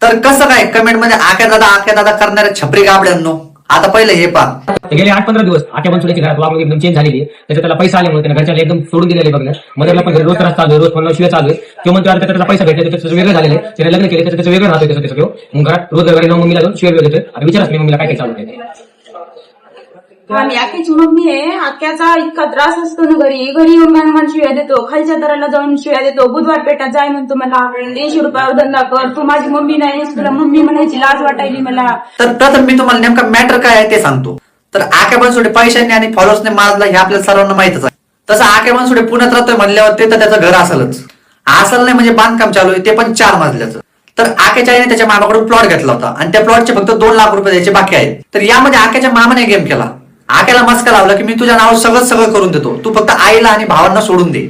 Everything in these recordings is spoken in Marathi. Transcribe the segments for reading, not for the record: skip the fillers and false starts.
तर कसं काय कमेंट मध्ये आक्या दादा करणाऱ्या छपरी गाबड्यांनो, आता पहिलं हे पहा. गेले 8-15 दिवस आक्या बनसोडीची घरात वागणूक एकदम चेंज झालेली आहे. त्याच्यात त्याला पैसा आल्यामुळे त्याने घरच्याला एकदम सोडून दिलेले बघलं. मदरला पण रोज त्रास चालू आहे, रोज फोन शिवाय चालू आहे. तो म्हणतो आता त्याचा पैसा भेटले त्याचं वेगळं झालेलं आहे, त्याने लग्न केले त्याचं वेगळं राहतोय त्याचं घेऊ. मग घरात रोज घरी जाऊन मम्मीला जाऊन शिवाय वेळ देतोय. आता विचारच मी मम्मीला काय काय चालू आहे. आणि आख्याची मम्मी आहे, आख्याचा इतका त्रास असतो ना घरी येऊन गाणमान शिव्या देतो, खालच्या दराला जाऊन शिव्या देतो. बुधवार पेठात जाय म्हणतो मला 150 रुपयावर धंदा कर, तू माझी मम्मी नाहीस, तुला मम्मी म्हणायची लाज वाटायली मला. तर प्रथम मी तुम्हाला नेमका मॅटर काय आहे ते सांगतो. तर आक्या बनसोडे पैशाने आणि फॉलोअर्सने माजला हे आपल्याला सर्वांना माहितच आहे. तसं आक्या बनसोडे पुण्यात राहतोय म्हणल्यावर ते तर त्याचं घर असेलच. असल नाही म्हणजे बांधकाम चालू आहे, ते पण 4 मजल्याचं. तर आक्याच्या आईने त्याच्या मामाकडून प्लॉट घेतला होता आणि त्या प्लॉटचे फक्त 2 लाख रुपये द्यायचे बाकी आहेत. तर यामध्ये आक्याच्या मामाने गेम केला. आक्याला मस्का लावला की मी तुझ्या नावावर सगळं करून देतो, तू फक्त आईला आणि भावांना सोडून दे.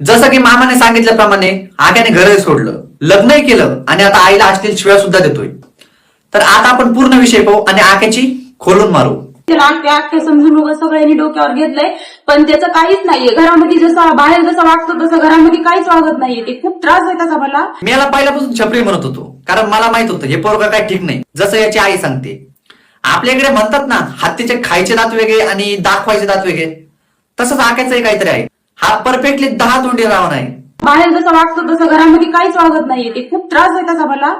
जसं की मामाने सांगितल्याप्रमाणे आक्याने घरही सोडलं, लग्नही केलं आणि आता आईला असतील शिव्या सुद्धा देतोय. तर आता आपण पूर्ण विषय पाहू आणि आक्याची खोलून मारू. आख्या समजून वगैरे सगळ्यांनी डोक्यावर घेतलंय, पण त्याचं काहीच नाहीये. घरामध्ये जसं बाहेर जसं वागतो तसं घरामध्ये काहीच वागत नाहीये. ते खूप त्रास आहे त्याचा मला. मी याला पहिल्यापासून छपरी म्हणत होतो, कारण मला माहित होतं हे पोरगा काय ठीक नाही. जसं याची आई सांगते, आपल्याकडे म्हणतात ना हत्तीचे खायचे दात वेगळे आणि दाखवायचे दात वेगळे, तसंच आक्याचंही काहीतरी आहे. हा परफेक्टली 10 तोंडी रावण आहे. बाहेर जसं वागतो तसं घरामध्ये काहीच वागत नाहीये. ते खूप त्रास आहे त्याचा मला.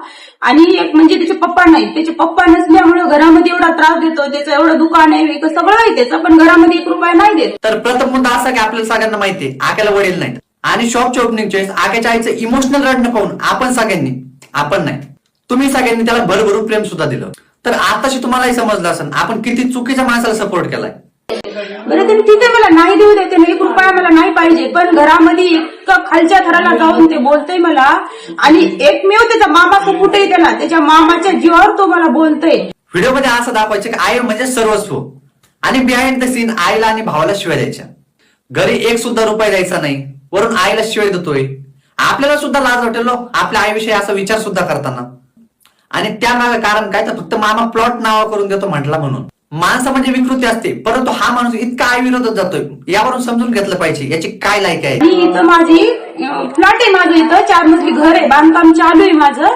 आणि एक म्हणजे त्याचे पप्पा नाही, त्याचे पप्पा नसल्यामुळे घरामध्ये एवढा त्रास देतो. त्याचं एवढं दुकान आहे, सगळं आहे त्याचं, पण घरामध्ये 1 रुपया नाही देत. तर प्रथम मुद्दा असा की आपल्याला सगळ्यांना माहितीये आक्याला वडील नाहीत आणि शॉपच्या ओपनिंगच्या वेळेस आक्याच्या आईचं इमोशनल रडणं पाहून आपण नाही तुम्ही सगळ्यांनी त्याला भरभरून प्रेम सुद्धा दिलं. तर आताशी तुम्हालाही समजलं असेल आपण किती चुकीच्या माणसाला सपोर्ट केलाय. बरं तरी ठीक आहे, मला नाही देऊ देते, 1 रुपया मला नाही पाहिजे, पण घरामध्ये इतकं खालच्या थराला जाऊन ते बोलतय मला. आणि एकमेव त्याचा मामा सपोर्ट आहे त्याला, त्याच्या मामाच्या जीवावर तो मला बोलतोय. व्हिडिओमध्ये असं दाखवायचं की आई म्हणजे सर्वस्व आणि बिहाइंड द सीन आईला आणि भावाला शिवाय द्यायच्या. घरी 1 सुद्धा रुपया द्यायचा नाही, वरून आईला शिवाय देतोय. आपल्याला सुद्धा लाज वाटेल आपल्या आईविषयी असा विचार सुद्धा करताना. आणि त्यामागे कारण काय, तर फक्त मामा प्लॉट नावा करून देतो म्हटला म्हणून. माणसं म्हणजे विकृती असते, परंतु हा माणूस इतका आई विरोधात जातोय यावरून समजून घेतलं पाहिजे याची काय लायक आहे. इथं माझी फ्लॅट आहे, माझं इथं 4 मजली घर आहे, बांधकाम चालू आहे माझं.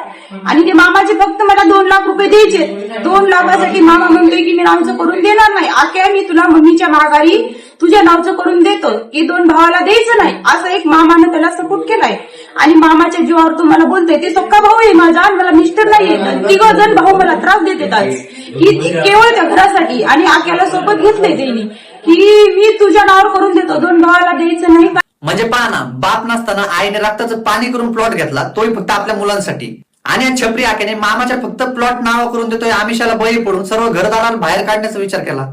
आणि ते मामाचे फक्त मला 2 लाख रुपये द्यायचे. 2 लाखासाठी मामा म्हणतोय की मी नावचं करून देणार नाही. आख्या मी तुला मम्मीच्या माघारी तुझ्या नावचं करून देतो, की 2 भावाला द्यायचं नाही, असं एक मामानं त्याला सपोर्ट केलाय. आणि मामाच्या जीवावर तो मला बोलतोय. ते सक्का भाऊ आहे माझा, मला मिस्टर नाहीये. 3 जण भाऊ मला त्रास देतात आज, की केवळ त्या घरासाठी. आणि आख्याला शपथ घेतलंय त्यांनी की मी तुझ्या नावावर करून देतो, 2 भावाला द्यायचं नाही. म्हणजे पहा ना, बाप नसताना आईने रक्ताचं पाणी करून प्लॉट घेतला, तोही फक्त आपल्या मुलांसाठी. आणि या छपरी आक्याने मामाच्या फक्त प्लॉट नावा करून देतोय आमिषाला बळी पडून सर्व घरदाराला बाहेर काढण्याचा विचार केला.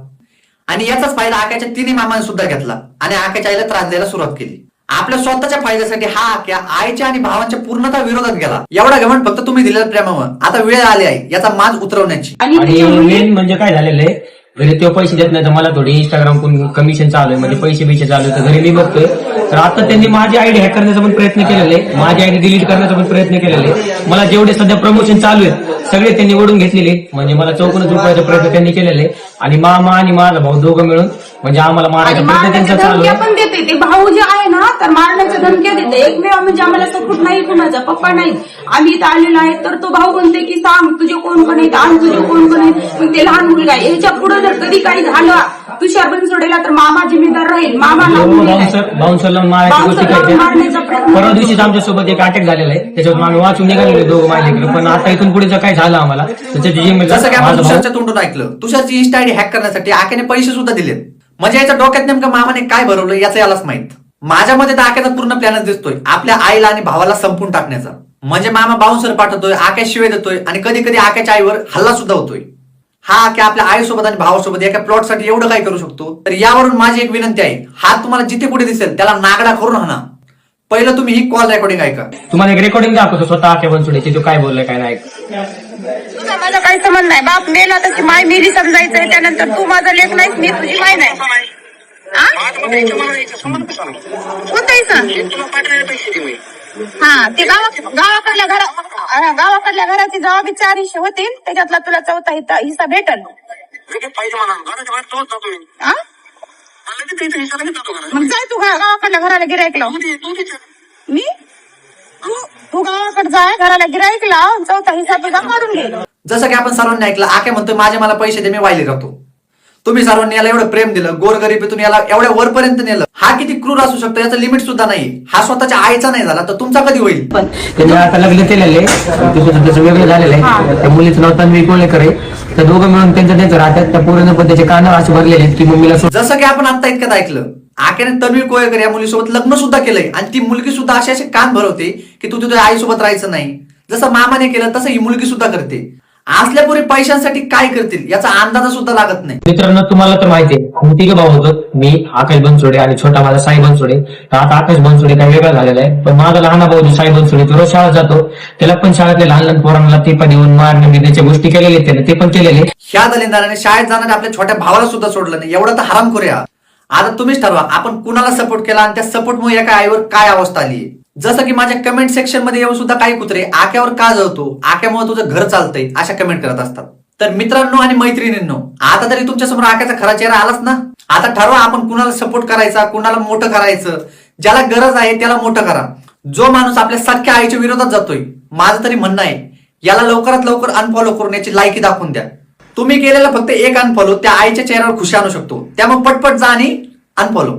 आणि याचाच फायदा आक्याच्या 3 मामांनी सुद्धा घेतला आणि आक्याच्या आईला त्रास द्यायला सुरुवात केली. आपल्या स्वतःच्या फायद्यासाठी हा आक्या आईच्या आणि भावांच्या पूर्णतः विरोधात गेला. एवढा घमंड फक्त तुम्ही दिलेल्या प्रेमावर. आता वेळ आली आहे याचा माज उतरवण्याची. आणि मेन म्हणजे काय झालेलं आहे, घरी ते पैसे देत नाही तर मला थोडी इंस्टाग्राम कमिशन चालू आहे, म्हणजे पैसे चालू आहे. तर घरी मी बघतोय तर आता त्यांनी माझी आयडी हॅक करण्याचा पण प्रयत्न केलेला आहे, माझी आयडी डिलीट करण्याचा पण प्रयत्न केलेला आहे. मला जेवढे सध्या प्रमोशन चालू आहेत सगळे त्यांनी ओढून घेतलेले, म्हणजे मला 54 रुपयाचा प्रयत्न त्यांनी केलेला आहे. आणि मामा आणि माझा भाऊ दोघं मिळून म्हणजे आम्हाला मारायचा प्रयत्न त्यांचा चालू आहे. पण देते ते भाऊ जे आहे ना, तर मारण्याच्या धमक्या देते. एकमेव म्हणजे आम्हाला सपोर्ट नाही कुणाचा, पप्पा नाही. आम्ही इथं आलेलो आहे तर तो भाऊ म्हणते की सांग तुझे कोण कोण आहेत, आणि तुझे कोण कोण आहेत. मग ते लहान मुलगा आहे, ह्याच्या पुढे जर कधी काही झालं तुषार बनसोडेला तर मामा जिम्मेदार राहील. मामा बाउन्सरला मारायची गोष्टी करते. परवा दिवशीच आमच्या सोबत एक अटॅक झालेला आहे, त्याच्यावर आम्ही वाचून निघालेलो 2 महिने. पण आता इथून पुढे जर काय झालं आम्हाला जसं की आपण तुषारच्या तोंडून ऐकलं, तुषारची इंस्टा आयडी हॅक करण्यासाठी आक्याने पैसे सुद्धा दिलेत. म्हणजे याच्या डोक्यात नेमकं मामाने काय भरवलं याचं यालाच माहित. माझ्या मध्ये तर आक्याचा पूर्ण प्लॅनच दिसतोय आपल्या आईला आणि भावाला संपून टाकण्याचा. म्हणजे मामा बाउन्सर पाठवतोय, आक्या शिवाय देतोय आणि कधी कधी आक्याच्या आईवर हल्ला सुद्धा होतोय. हा आक्या आपल्या आईसोबत आणि भावासोबत एका प्लॉटसाठी एवढं काय करू शकतो. तर यावरून माझी एक विनंती आहे, हात तुम्हाला जिथे कुठे दिसेल त्याला नागडा करून हाना. पहिलं तुम्ही ही कॉल रेकॉर्डिंग ऐका. तुम्हाला एक रेकॉर्डिंग दाखवतो स्वतः आक्या बनसोडेची, तो काय बोललाय काय नाही. तुझा माझा काही संबंध नाही. बाप मेला तशी माय मेली समजायचंय, त्यानंतर तू माझा लेख नाही, मी तुझी माय नाही. कोणताही सांग. हा ते गावाकडल्या घराची जेव्हा बी 4 हिस्से होतील त्याच्यातला तुला 4था हिस्सा भेटल. मग जाय तू गावाकडल्या घराला गिरायक लाव. मी तू गावाकडे जाय, घराला गिराईक लाव, चौथा हिस्सा तुझा काढून घे. जसं की आपण सर्वांनी ऐकलं, आके म्हणतोय माझे मला पैसे दे, मी वाहिली राहतो. तुम्ही सर्वांनी याला एवढं प्रेम दिलं, गोरगरिबीतून याला एवढ्या वरपर्यंत नेलं. हा किती क्रूर असू शकतो याचं लिमिट सुद्धा नाही. हा स्वतःच्या आईचा नाही झाला तर तुमचा कधी होईल? त्यांनी आता लग्न केलेलं आहे, त्याचं वेगळं झालेलं आहे. त्या मुलीचं नाव तन्वी कोळेकर आहे. त्या दोघं मिळून त्यांचं राहतात. त्या पोरीनं पण त्याचे कान असे भरलेले आहेत की मम्मीला जसं की आपण आता इतक्यात ऐकलं, आकेने तन्वी कोळेकर या मुलीसोबत लग्न सुद्धा केलंय आणि ती मुलगी सुद्धा असे असे कान भरवते की तू तुझ्या आईसोबत राहायचं नाही. जसं मामाने केलं तसं ही मुलगी सुद्धा करते. असल्यापुरी पैशांसाठी काय करतील याचा अंदाज सुद्धा लागत नाही. मित्रांनो, तुम्हाला तर माहिती आहे, आम्ही तिघे भाऊ होतो. मी आकाश बनसोडे आणि छोटा माझा साई बनसोडे. तर आता आकाश बनसोडे काही वेगळा झालेला आहे, पण माझा लहान भाऊ जो साई बनसोडे तो रोज शाळेत जातो. त्याला पण शाळेतले लहान लहान पोरांना टिपा देऊन मारणे बिरण्याच्या गोष्टी केलेल्या आहेत त्याने, ते पण केलेले. ह्या दलिंदाराने शाळेत जाणाऱ्या आपल्या छोट्या भावाला सुद्धा सोडलं नाही. एवढं तर हराम करूया. आता तुम्हीच ठरवा आपण कुणाला सपोर्ट केला आणि त्या सपोर्टमुळे एका आईवर काय अवस्था आली. जसं की माझ्या कमेंट सेक्शन मध्ये येऊन सुद्धा काही कुत्रे आक्यावर का जळतो, आक्यामुळे तुझं घर चालतंय अशा कमेंट करत असतात. तर मित्रांनो आणि मैत्रिणींनो, आता तरी तुमच्या समोर आक्याचा खरा चेहरा आलाच ना. आता ठरवा आपण कुणाला सपोर्ट करायचा, कुणाला मोठं करायचं. ज्याला गरज आहे त्याला मोठं करा. जो माणूस आपल्या सख्या आईच्या विरोधात जातोय, माझं तरी म्हणणं आहे याला लवकरात लवकर अनफॉलो करून याची लायकी दाखवून द्या. तुम्ही केलेला फक्त एक अनफॉलो त्या आईच्या चेहऱ्यावर खुशी आणू शकतो. त्यामुळे पटपट जा आणि अनफॉलो.